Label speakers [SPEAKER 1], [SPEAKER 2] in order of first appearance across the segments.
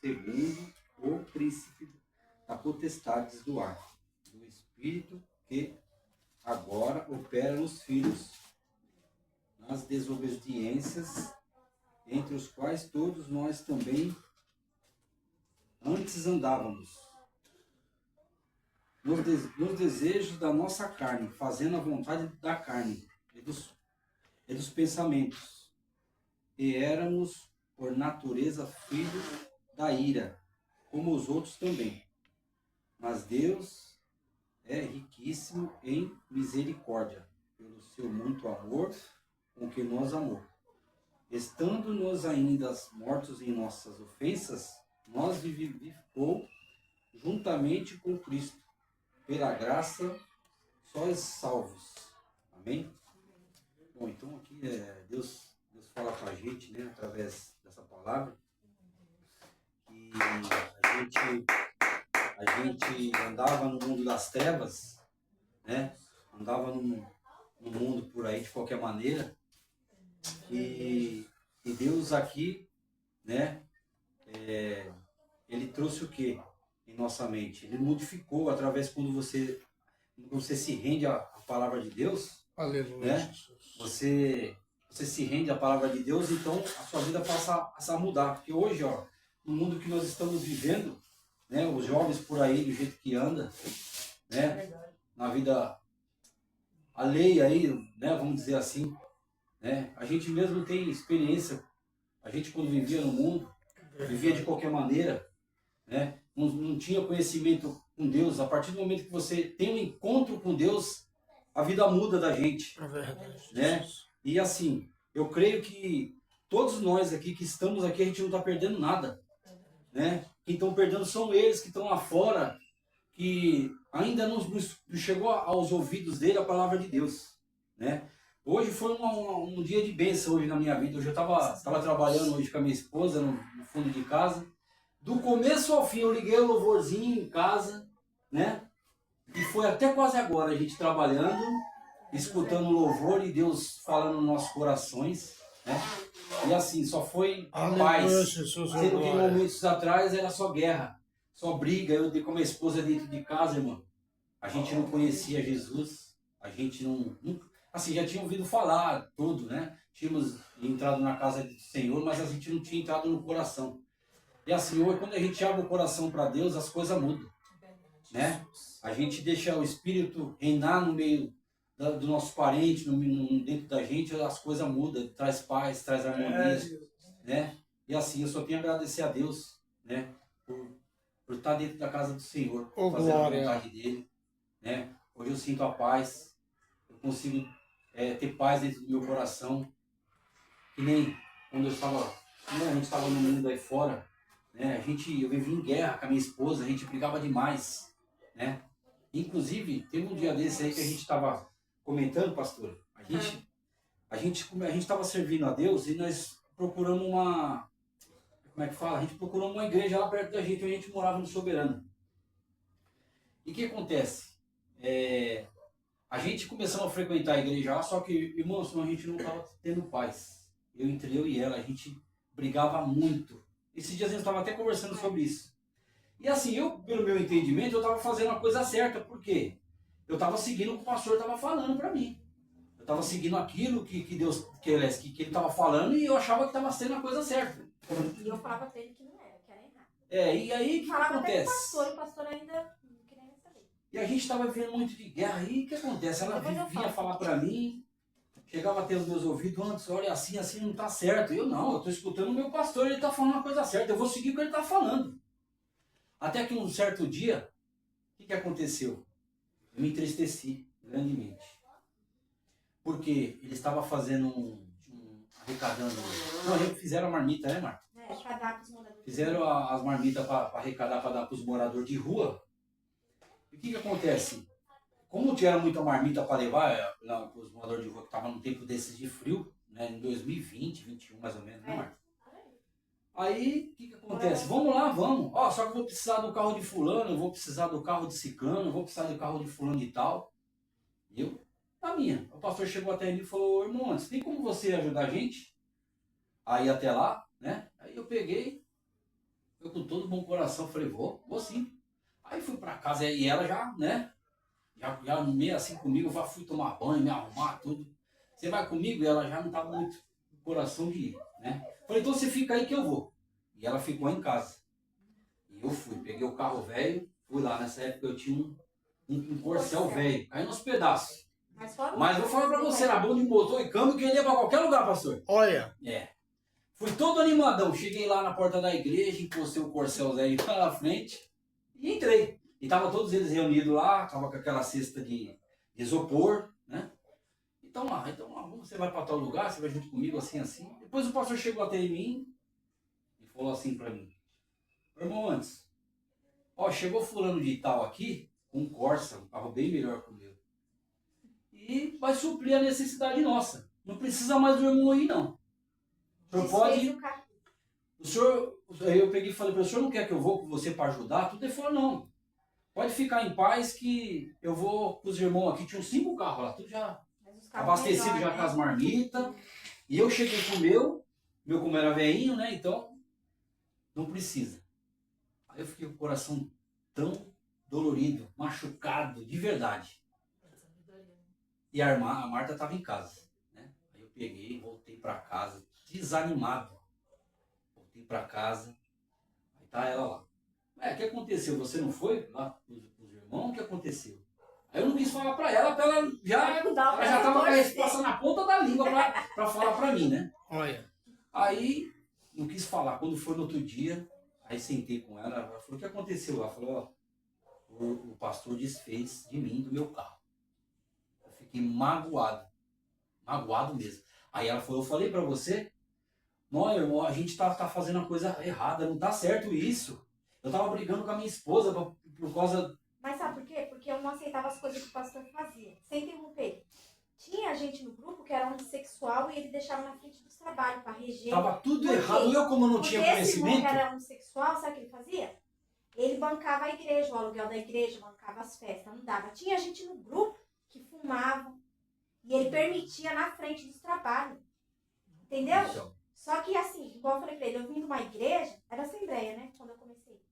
[SPEAKER 1] segundo o príncipe da potestades do ar, do espírito que agora opera nos filhos, nas desobediências, entre os quais todos nós também antes andávamos, nos desejos da nossa carne, fazendo a vontade da carne e dos pensamentos. E éramos, por natureza, filhos da ira, como os outros também. Mas Deus é riquíssimo em misericórdia, pelo seu muito amor com que nos amou. Estando-nos ainda mortos em nossas ofensas, nos vivificou juntamente com Cristo. Pela graça, sois salvos. Amém? Bom, então aqui Deus fala com a gente, né, através dessa palavra, que a gente andava no mundo das trevas, né? Andava no mundo por aí de qualquer maneira, e Deus aqui, né, ele trouxe o que em nossa mente? Ele modificou através quando você se rende à palavra de Deus. Aleluia, né? Você se rende à palavra de Deus, então a sua vida passa a mudar. Porque hoje, ó, no mundo que nós estamos vivendo, né, os jovens por aí, do jeito que anda, né, na vida alheia aí, né, vamos dizer assim, né, a gente mesmo tem experiência, a gente quando vivia no mundo, vivia de qualquer maneira, né, não tinha conhecimento com Deus. A partir do momento que você tem um encontro com Deus, a vida muda da gente, né? E assim, eu creio que todos nós aqui que estamos aqui, a gente não está perdendo nada, né? Quem estão perdendo são eles que estão lá fora, que ainda não chegou aos ouvidos dele a palavra de Deus, né? Hoje foi um dia de bênção hoje na minha vida. Hoje eu estava trabalhando hoje com a minha esposa no fundo de casa. Do começo ao fim eu liguei o louvorzinho em casa, né? E foi até quase agora a gente trabalhando, escutando o louvor e Deus falando nos nossos corações, né? E assim, só foi paz. Sendo que momentos atrás era só guerra, só briga. Eu com a minha esposa dentro de casa, irmão. A gente não conhecia Jesus, a gente não assim, já tinha ouvido falar tudo, né? Tínhamos entrado na casa do Senhor, mas a gente não tinha entrado no coração. E assim, hoje, quando a gente abre o coração para Deus, as coisas mudam, né? A gente deixa o Espírito reinar no meio do nosso parente, dentro da gente, as coisas mudam, traz paz, traz harmonia, né? E assim, eu só tenho a agradecer a Deus, né? Por estar dentro da casa do Senhor, fazer a vontade dEle, né? Hoje eu sinto a paz, eu consigo ter paz dentro do meu coração, que nem quando a gente estava no mundo aí fora, né? Eu vivia em guerra com a minha esposa, a gente brigava demais, né? Inclusive, teve um dia desse aí que a gente estava comentando, pastor, a gente estava servindo a Deus e nós procuramos como é que fala? A gente procurou uma igreja lá perto da gente, onde a gente morava no Soberano. E o que acontece? A gente começou a frequentar a igreja lá, só que, irmãos, a gente não estava tendo paz. Entre eu e ela, a gente brigava muito. Esses dias a gente estava até conversando sobre isso. E assim, pelo meu entendimento, eu estava fazendo a coisa certa. Por quê? Eu estava seguindo o que o pastor estava falando para mim. Eu estava seguindo aquilo que Deus, que ele estava falando, e eu achava que estava sendo a coisa certa.
[SPEAKER 2] E eu falava para ele que não era, que era errado.
[SPEAKER 1] E aí o que acontece?
[SPEAKER 2] O pastor ainda não queria nem saber.
[SPEAKER 1] E a gente estava vivendo muito de guerra, e o que acontece? Ela vinha falar para mim, chegava a ter os meus ouvidos, antes, olha, assim não está certo. Eu estou escutando o meu pastor, ele está falando a coisa certa, eu vou seguir o que ele está falando. Até que um certo dia, o que aconteceu? Eu me entristeci grandemente. Porque ele estava fazendo arrecadando. Não, fizeram a marmita, né, Marta?
[SPEAKER 2] Arrecadar para os moradores.
[SPEAKER 1] Fizeram as marmitas para arrecadar, para dar para os moradores de rua. E o que acontece? Como tinha muita marmita para levar para os moradores de rua que estavam num tempo desses de frio, né, em 2020, 2021 mais ou menos, né, Marta? Aí, o que acontece? Vamos lá, vamos. Só que eu vou precisar do carro de fulano, eu vou precisar do carro de ciclano, eu vou precisar do carro de fulano de tal. E eu, a minha. O pastor chegou até mim e falou, irmão, antes, tem como você ajudar a gente a ir até lá, né? Aí eu peguei, eu com todo bom coração, falei, vou sim. Aí fui pra casa e ela já, né? Já meio assim comigo, eu fui tomar banho, me arrumar, tudo. Você vai comigo? E ela já não tava muito com o coração de ir, né? Falei, então você fica aí que eu vou. E ela ficou em casa. E eu fui, peguei o carro velho, fui lá. Nessa época eu tinha um Corcel velho, caiu nos pedaços. Mas vou falar pra você, era bom de motor e câmbio que ele ia pra qualquer lugar, pastor.
[SPEAKER 3] Olha.
[SPEAKER 1] É. Fui todo animadão, cheguei lá na porta da igreja, encostei o Corcel velho lá na frente e entrei. E tava todos eles reunidos lá, tava com aquela cesta de isopor, né? Então, você vai para tal lugar, você vai junto comigo, assim, assim. Depois o pastor chegou até em mim e falou assim para mim, irmão, antes, ó, chegou fulano de tal aqui, com um Corsa, um carro bem melhor que o meu. E vai suprir a necessidade nossa. Não precisa mais do irmão aí, não. O senhor pode... O senhor, eu peguei e falei para o senhor, não quer que eu vou com você para ajudar? Tudo. Ele falou, não. Pode ficar em paz que eu vou com os irmãos aqui. Tinham 5 carros lá, tudo já abastecido, já com as marmitas. E eu cheguei com o meu como era velhinho, né? Então, não precisa. Aí eu fiquei com o coração tão dolorido, machucado, de verdade. E a Marta estava em casa, né? Aí eu peguei, voltei para casa, desanimado. Voltei para casa, aí tá ela lá. O que aconteceu? Você não foi lá com os irmãos? O que aconteceu? Aí eu não quis falar para ela já estava com a resposta na ponta da língua para falar para mim, né?
[SPEAKER 3] Olha.
[SPEAKER 1] Aí não quis falar. Quando foi no outro dia, aí sentei com ela, ela falou, o que aconteceu? Ela falou, ó, o pastor desfez de mim, do meu carro. Eu fiquei magoado mesmo. Aí ela falou, eu falei para você, não, irmão, a gente tá fazendo a coisa errada, não tá certo isso. Eu tava brigando com a minha esposa por causa...
[SPEAKER 2] Mas sabe por quê? Porque eu não aceitava as coisas que o pastor fazia. Sem interromper. Tinha gente no grupo que era homossexual e ele deixava na frente dos trabalhos para reger.
[SPEAKER 1] Tava tudo errado. Eu, como não tinha conhecimento... Esse irmão
[SPEAKER 2] que era homossexual, sabe o que ele fazia? Ele bancava a igreja, o aluguel da igreja, bancava as festas, não dava. Tinha gente no grupo que fumava e ele permitia na frente dos trabalhos. Entendeu?
[SPEAKER 1] Então.
[SPEAKER 2] Só que assim, igual eu falei pra ele, eu vim de uma igreja, era assembleia, né? Quando eu comecei.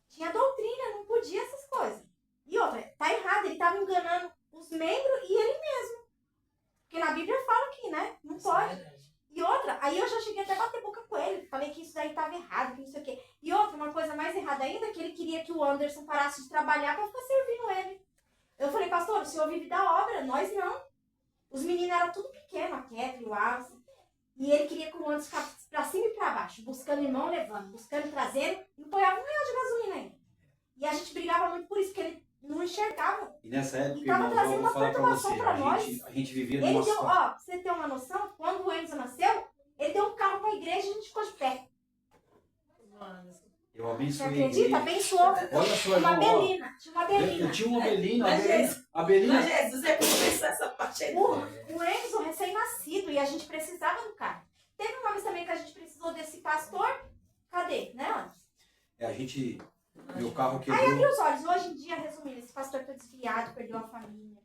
[SPEAKER 2] Tinha doutrina, não podia essas coisas. E outra, tá errado, ele tava enganando os membros e ele mesmo. Porque na Bíblia fala aqui, né? Não pode. E outra, aí eu já cheguei até a bater boca com ele. Falei que isso daí tava errado, que não sei o quê. E outra, uma coisa mais errada ainda, que ele queria que o Anderson parasse de trabalhar pra ficar servindo ele. Eu falei, pastor, o senhor vive da obra, nós não. Os meninos eram tudo pequeno, a Kathleen, o Alisson. E ele queria que o Anderson ficasse pra cima e pra baixo, buscando irmão, levando, buscando traseiro, e não ponhava R$1 de gasolina ainda. E a gente brigava muito por isso, porque ele não enxergava.
[SPEAKER 1] E nessa época,
[SPEAKER 2] irmão, eu vou falar pra você,
[SPEAKER 1] a gente vivia numa
[SPEAKER 2] situação. Ó, pra você ter uma noção, quando o Enzo nasceu, ele deu um carro pra igreja e a gente ficou de pé.
[SPEAKER 1] Eu abençoei.
[SPEAKER 2] Você acredita? Abençoou.
[SPEAKER 1] Olha só,
[SPEAKER 2] uma Belina. Tinha uma Belina.
[SPEAKER 1] Eu tinha uma Belina.
[SPEAKER 4] A Belina. Jesus, é começar essa parte aí.
[SPEAKER 2] O Enzo, recém-nascido, e a gente precisava do carro. Teve uma vez também que a gente precisou desse pastor. Cadê? Né, Anderson?
[SPEAKER 1] A gente... Meu carro quebrou.
[SPEAKER 2] Aí abriu os olhos. Hoje em dia, resumindo, esse pastor tá desviado, perdeu a família.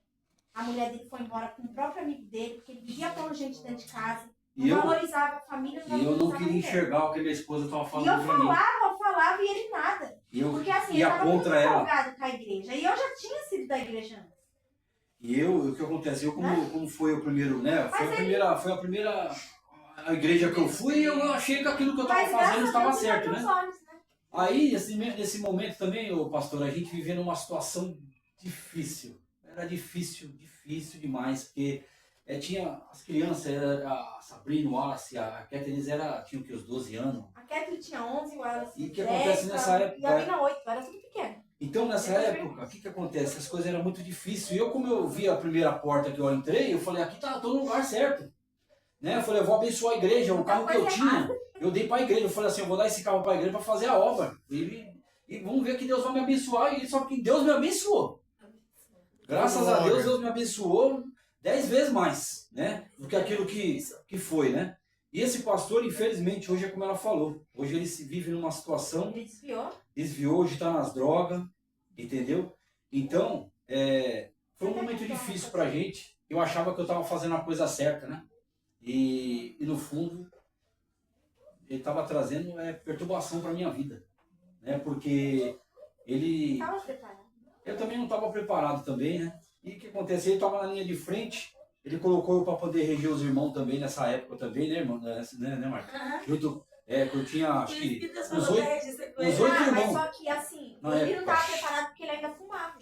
[SPEAKER 2] A mulher dele foi embora com o próprio amigo dele, porque ele vivia pondo gente dentro de casa. Não valorizava a família.
[SPEAKER 1] E eu não queria enxergar o que minha esposa estava falando.
[SPEAKER 2] E eu falava e ele nada. Porque assim, ele estava muito empolgado com a igreja. E eu já tinha sido da igreja antes.
[SPEAKER 1] E o que acontece? Como foi o primeiro, né? Foi a primeira igreja que eu fui e eu achei que aquilo que eu estava fazendo estava certo, né? Aí, nesse momento também, pastor, a gente vivia numa situação difícil. Era difícil demais, porque tinha as crianças, a Sabrina, o Wallace, a Kathleen, tinham que os 12 anos.
[SPEAKER 2] A Kathleen tinha 11, o Wallace
[SPEAKER 1] E o que acontece nessa época?
[SPEAKER 2] E a Bina 8, era tudo pequeno.
[SPEAKER 1] Então, nessa época, o que acontece? As coisas eram muito difíceis. E eu, como eu vi a primeira porta que eu entrei, eu falei, aqui tô no lugar certo. Né? Eu falei, eu vou abençoar a igreja, o carro que eu tinha, eu dei para a igreja. Eu falei assim, eu vou dar esse carro para a igreja para fazer a obra. E vamos ver que Deus vai me abençoar. E só que Deus me abençoou. Graças a Deus, Deus me abençoou 10 vezes mais, né? Do que aquilo que foi, né? E esse pastor, infelizmente, hoje é como ela falou. Hoje ele se vive numa situação...
[SPEAKER 2] Ele desviou.
[SPEAKER 1] Desviou, hoje está nas drogas, entendeu? Então, foi um momento difícil pra gente. Eu achava que eu estava fazendo a coisa certa, né? E no fundo, ele estava trazendo perturbação para minha vida. né? Porque ele...
[SPEAKER 2] Estava preparado.
[SPEAKER 1] Eu também não estava preparado também, né? E o que acontece? Ele estava na linha de frente, ele colocou eu para poder reger os irmãos também nessa época também, né, irmão? Né, Marcos? Junto, que eu tinha, acho que, uns 8 irmãos.
[SPEAKER 2] Mas só que assim, ele não estava preparado porque ele ainda fumava.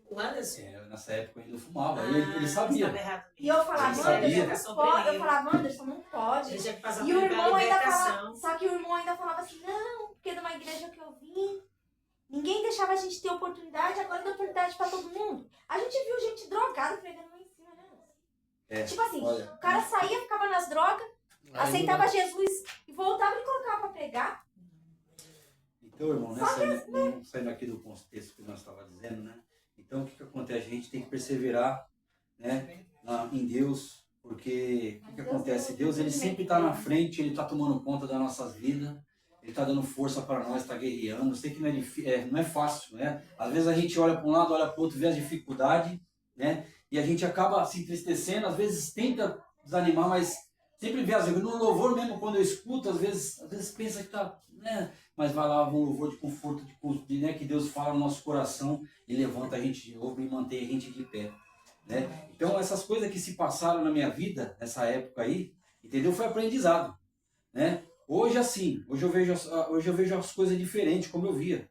[SPEAKER 4] O Anderson?
[SPEAKER 1] Nessa época eu ainda fumava, ele sabia.
[SPEAKER 2] E eu falava, Anderson, não pode. Eu falava, Anderson, não pode. E o irmão ainda falava, só que o irmão ainda falava assim, não, porque numa igreja que eu vim, ninguém deixava a gente ter oportunidade, agora dá oportunidade pra todo mundo. A gente viu gente drogada pregando lá em cima, né? Tipo assim, olha, o cara saía, ficava nas drogas, aceitava Jesus e voltava e colocava pra pregar.
[SPEAKER 1] Então, irmão, né, saindo aqui do contexto que nós estávamos dizendo, né? Então, o que acontece? A gente tem que perseverar, né, em Deus, porque o que acontece? Deus, ele sempre está na frente, ele está tomando conta das nossas vidas, ele está dando força para nós, está guerreando. Eu sei que não é fácil, né? Às vezes a gente olha para um lado, olha para o outro, vê as dificuldades, né? E a gente acaba se entristecendo, às vezes tenta desanimar, mas sempre vê as vezes no louvor mesmo, quando eu escuto, às vezes pensa que tá, né? Mas vai lá, um louvor de conforto, né? Que Deus fala no nosso coração e levanta a gente de novo e mantém a gente de pé, né? Então essas coisas que se passaram na minha vida, nessa época aí, entendeu? Foi aprendizado, né? Hoje assim, hoje eu vejo as coisas diferentes, como eu via.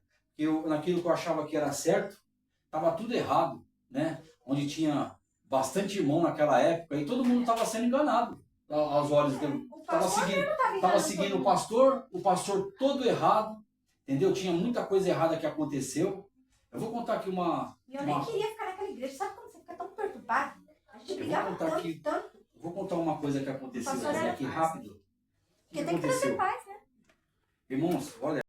[SPEAKER 1] Naquilo que eu achava que era certo, estava tudo errado, né? Onde tinha bastante irmão naquela época e todo mundo estava sendo enganado aos olhos dele. Estava seguindo o pastor todo errado, entendeu? Tinha muita coisa errada que aconteceu. Eu vou contar aqui uma...
[SPEAKER 2] E eu nem queria ficar naquela igreja. Sabe quando você fica tão perturbado? A gente brigava tanto.
[SPEAKER 1] Vou contar uma coisa que aconteceu aqui rápido.
[SPEAKER 2] Porque tem que trazer paz, né?
[SPEAKER 1] Irmãos, olha...